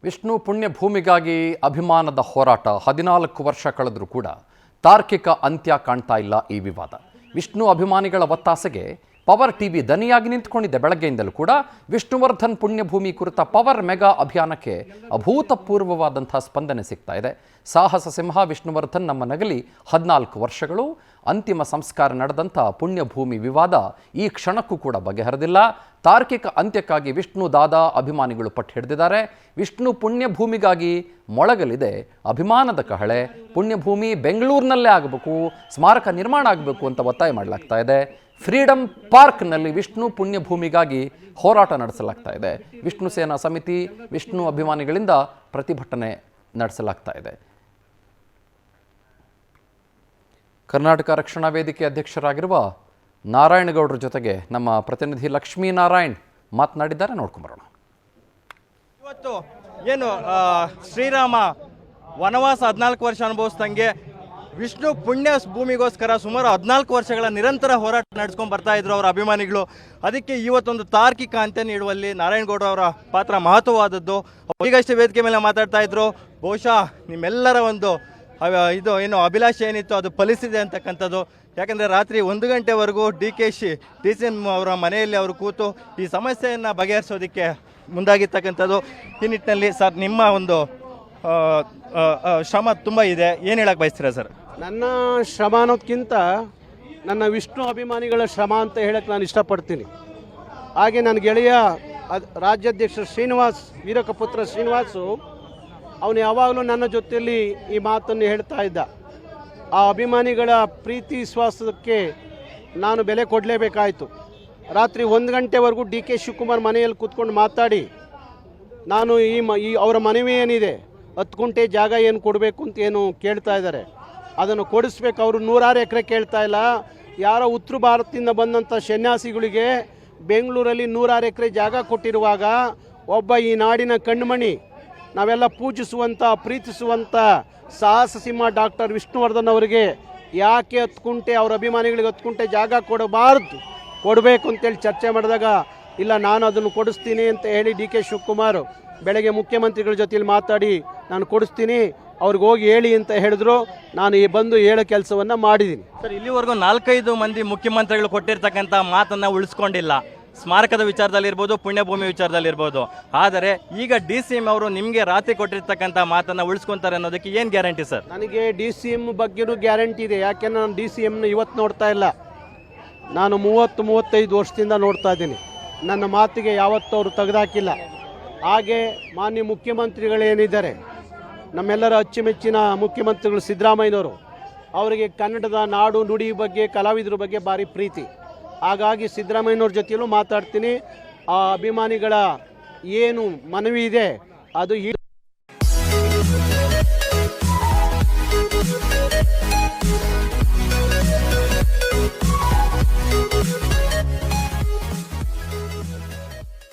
ವಿಷ್ಣು ಪುಣ್ಯಭೂಮಿಗಾಗಿ ಅಭಿಮಾನದ ಹೋರಾಟ 14 ವರ್ಷ ಕಳೆದರೂ ಕೂಡ ತಾರ್ಕಿಕ ಅಂತ್ಯ ಕಾಣ್ತಾ ಇಲ್ಲ ಈ ವಿವಾದ. ವಿಷ್ಣು ಅಭಿಮಾನಿಗಳ ಒತ್ತಾಸೆಗೆ ಪವರ್ ಟಿವಿ ದನಿಯಾಗಿ ನಿಂತುಕೊಂಡಿದೆ. ಬೆಳಗ್ಗೆಯಿಂದಲೂ ಕೂಡ ವಿಷ್ಣುವರ್ಧನ್ ಪುಣ್ಯಭೂಮಿ ಕುರಿತ ಪವರ್ ಮೆಗಾ ಅಭಿಯಾನಕ್ಕೆ ಅಭೂತಪೂರ್ವವಾದಂಥ ಸ್ಪಂದನೆ ಸಿಗ್ತಾ ಇದೆ. ಸಾಹಸ ಸಿಂಹ ವಿಷ್ಣುವರ್ಧನ್ ನಮ್ಮ ನಗಲಿ 14 ವರ್ಷಗಳು. ಅಂತಿಮ ಸಂಸ್ಕಾರ ನಡೆದಂಥ ಪುಣ್ಯಭೂಮಿ ವಿವಾದ ಈ ಕ್ಷಣಕ್ಕೂ ಕೂಡ ಬಗೆಹರಿದಿಲ್ಲ. ತಾರ್ಕಿಕ ಅಂತ್ಯಕ್ಕಾಗಿ ವಿಷ್ಣು ದಾದಾ ಅಭಿಮಾನಿಗಳು ಪಟ್ಟು ಹಿಡಿದಿದ್ದಾರೆ. ವಿಷ್ಣು ಪುಣ್ಯಭೂಮಿಗಾಗಿ ಮೊಳಗಲಿದೆ ಅಭಿಮಾನದ ಕಹಳೆ. ಪುಣ್ಯಭೂಮಿ ಬೆಂಗಳೂರಿನಲ್ಲೇ ಆಗಬೇಕು, ಸ್ಮಾರಕ ನಿರ್ಮಾಣ ಆಗಬೇಕು ಅಂತ ಒತ್ತಾಯ ಮಾಡಲಾಗ್ತಾ ಇದೆ. ಫ್ರೀಡಮ್ ಪಾರ್ಕ್ನಲ್ಲಿ ವಿಷ್ಣು ಪುಣ್ಯಭೂಮಿಗಾಗಿ ಹೋರಾಟ ನಡೆಸಲಾಗ್ತಾ ಇದೆ. ವಿಷ್ಣು ಸೇನಾ ಸಮಿತಿ, ವಿಷ್ಣು ಅಭಿಮಾನಿಗಳಿಂದ ಪ್ರತಿಭಟನೆ ನಡೆಸಲಾಗ್ತಾ ಇದೆ. ಕರ್ನಾಟಕ ರಕ್ಷಣಾ ವೇದಿಕೆ ಅಧ್ಯಕ್ಷರಾಗಿರುವ ನಾರಾಯಣಗೌಡರ ಜೊತೆಗೆ ನಮ್ಮ ಪ್ರತಿನಿಧಿ ಲಕ್ಷ್ಮೀನಾರಾಯಣ್ ಮಾತನಾಡಿದ್ದಾರೆ. ನೋಡ್ಕೊಂಬರೋಣ. ಇವತ್ತು ಏನು ಶ್ರೀರಾಮ ವನವಾಸ 14 ವರ್ಷ ಅನುಭವಿಸ್ದಂಗೆ ವಿಷ್ಣು ಪುಣ್ಯ ಭೂಮಿಗೋಸ್ಕರ ಸುಮಾರು 14 ವರ್ಷಗಳ ನಿರಂತರ ಹೋರಾಟ ನಡೆಸ್ಕೊಂಡು ಬರ್ತಾ ಇದ್ರು ಅವರ ಅಭಿಮಾನಿಗಳು. ಅದಕ್ಕೆ ಇವತ್ತೊಂದು ತಾರ್ಕಿಕ ಅಂತ್ಯ ನೀಡುವಲ್ಲಿ ನಾರಾಯಣಗೌಡ ಅವರ ಪಾತ್ರ ಮಹತ್ವವಾದದ್ದು. ಈಗಷ್ಟೇ ವೇದಿಕೆ ಮೇಲೆ ಮಾತಾಡ್ತಾ ಇದ್ರು, ಬಹುಶಃ ನಿಮ್ಮೆಲ್ಲರ ಒಂದು ಇದು ಏನು ಅಭಿಲಾಷೆ ಏನಿತ್ತು ಅದು ಫಲಿಸಿದೆ ಅಂತಕ್ಕಂಥದ್ದು. ಯಾಕಂದರೆ ರಾತ್ರಿ 1 ಗಂಟೆವರೆಗೂ ಡಿ.ಸಿ.ಎಂ ಅವರ ಮನೆಯಲ್ಲಿ ಅವರು ಕೂತು ಈ ಸಮಸ್ಯೆಯನ್ನು ಬಗೆಹರಿಸೋದಕ್ಕೆ ಮುಂದಾಗಿರ್ತಕ್ಕಂಥದ್ದು. ಈ ನಿಟ್ಟಿನಲ್ಲಿ ಸರ್ ನಿಮ್ಮ ಒಂದು ಶ್ರಮ ತುಂಬ ಇದೆ, ಏನು ಹೇಳಕ್ಕೆ ಬಯಸ್ತೀರಾ ಸರ್? ನನ್ನ ಶ್ರಮ ಅನ್ನೋದಕ್ಕಿಂತ ನನ್ನ ವಿಷ್ಣು ಅಭಿಮಾನಿಗಳ ಶ್ರಮ ಅಂತ ಹೇಳಕ್ಕೆ ನಾನು ಇಷ್ಟಪಡ್ತೀನಿ. ಹಾಗೆ ನನ್ನ ಗೆಳೆಯ ರಾಜ್ಯಾಧ್ಯಕ್ಷ ಶ್ರೀನಿವಾಸ್, ವೀರಕಪುತ್ರ ಶ್ರೀನಿವಾಸು, ಅವನು ಯಾವಾಗಲೂ ನನ್ನ ಜೊತೆಯಲ್ಲಿ ಈ ಮಾತನ್ನು ಹೇಳ್ತಾ ಇದ್ದ. ಆ ಅಭಿಮಾನಿಗಳ ಪ್ರೀತಿ ವಿಶ್ವಾಸಕ್ಕೆ ನಾನು ಬೆಲೆ ಕೊಡಲೇಬೇಕಾಯಿತು. ರಾತ್ರಿ 1 ಗಂಟೆವರೆಗೂ ಡಿ.ಕೆ. ಶಿವಕುಮಾರ್ ಮನೆಯಲ್ಲಿ ಕೂತ್ಕೊಂಡು ಮಾತಾಡಿ ನಾನು ಈ ಅವರ ಮನವಿ ಏನಿದೆ 10 ಗುಂಟೆ ಜಾಗ ಏನು ಕೊಡಬೇಕು ಅಂತ ಏನು ಕೇಳ್ತಾ ಇದ್ದಾರೆ, ಅದನ್ನು ಕೊಡಿಸ್ಬೇಕು. ಅವರು 106 ಎಕರೆ ಕೇಳ್ತಾ ಇಲ್ಲ. ಯಾರೋ ಉತ್ತರ ಭಾರತದಿಂದ ಬಂದಂಥ ಸನ್ಯಾಸಿಗಳಿಗೆ ಬೆಂಗಳೂರಲ್ಲಿ 106 ಎಕರೆ ಜಾಗ ಕೊಟ್ಟಿರುವಾಗ ಒಬ್ಬ ಈ ನಾಡಿನ ಕಣ್ಮಣಿ, ನಾವೆಲ್ಲ ಪೂಜಿಸುವಂಥ ಪ್ರೀತಿಸುವಂಥ ಸಾಹಸ ಸಿಂಹ ಡಾಕ್ಟರ್ ವಿಷ್ಣುವರ್ಧನ್ ಅವರಿಗೆ ಯಾಕೆ 10 ಗುಂಟೆ ಅವ್ರ ಅಭಿಮಾನಿಗಳಿಗೆ 10 ಗುಂಟೆ ಜಾಗ ಕೊಡಬೇಕು ಅಂತೇಳಿ ಚರ್ಚೆ ಮಾಡಿದಾಗ ಇಲ್ಲ ನಾನು ಅದನ್ನು ಕೊಡಿಸ್ತೀನಿ ಅಂತ ಹೇಳಿ ಡಿ.ಕೆ. ಶಿವಕುಮಾರ್ ಬೆಳಗ್ಗೆ ಮುಖ್ಯಮಂತ್ರಿಗಳ ಜೊತೆಲಿ ಮಾತಾಡಿ ನಾನು ಕೊಡಿಸ್ತೀನಿ, ಅವ್ರಿಗೆ ಹೋಗಿ ಹೇಳಿ ಅಂತ ಹೇಳಿದ್ರು. ನಾನು ಬಂದು ಹೇಳೋ ಕೆಲಸವನ್ನು ಮಾಡಿದ್ದೀನಿ ಸರ್. ಇಲ್ಲಿವರೆಗೂ 4-5 ಮಂದಿ ಮುಖ್ಯಮಂತ್ರಿಗಳು ಕೊಟ್ಟಿರ್ತಕ್ಕಂಥ ಮಾತನ್ನು ಉಳಿಸ್ಕೊಂಡಿಲ್ಲ. ಸ್ಮಾರಕದ ವಿಚಾರದಲ್ಲಿರ್ಬೋದು, ಪುಣ್ಯಭೂಮಿ ವಿಚಾರದಲ್ಲಿರ್ಬೋದು. ಆದರೆ ಈಗ ಡಿ.ಸಿ.ಎಂ ಅವರು ನಿಮಗೆ ರಾತ್ರಿ ಕೊಟ್ಟಿರ್ತಕ್ಕಂಥ ಮಾತನ್ನು ಉಳಿಸ್ಕೊತಾರೆ ಅನ್ನೋದಕ್ಕೆ ಏನು ಗ್ಯಾರಂಟಿ ಸರ್? ನನಗೆ ಡಿ.ಸಿ.ಎಂ ಬಗ್ಗೆನೂ ಗ್ಯಾರಂಟಿ ಇದೆ. ಯಾಕೆಂದ್ರೆ ನಾನು ಡಿ.ಸಿ.ಎಂನ ಇವತ್ತು ನೋಡ್ತಾ ಇಲ್ಲ, ನಾನು 30-35 ವರ್ಷದಿಂದ ನೋಡ್ತಾ ಇದ್ದೀನಿ. ನನ್ನ ಮಾತಿಗೆ ಯಾವತ್ತೂ ಅವರು ತೆಗೆದಾಕಿಲ್ಲ. ಹಾಗೆ ಮಾನ್ಯ ಮುಖ್ಯಮಂತ್ರಿಗಳೇನಿದ್ದಾರೆ, ನಮ್ಮೆಲ್ಲರ ಅಚ್ಚುಮೆಚ್ಚಿನ ಮುಖ್ಯಮಂತ್ರಿಗಳು ಸಿದ್ದರಾಮಯ್ಯನವರು, ಅವರಿಗೆ ಕನ್ನಡದ ನಾಡು ನುಡಿ ಬಗ್ಗೆ, ಕಲಾವಿದರ ಬಗ್ಗೆ ಭಾರಿ ಪ್ರೀತಿ. ಹಾಗಾಗಿ ಸಿದ್ದರಾಮಯ್ಯನವ್ರ ಜೊತೆಯಲ್ಲೂ ಮಾತಾಡ್ತೀನಿ. ಆ ಅಭಿಮಾನಿಗಳ ಏನು ಮನವಿ ಇದೆ ಅದು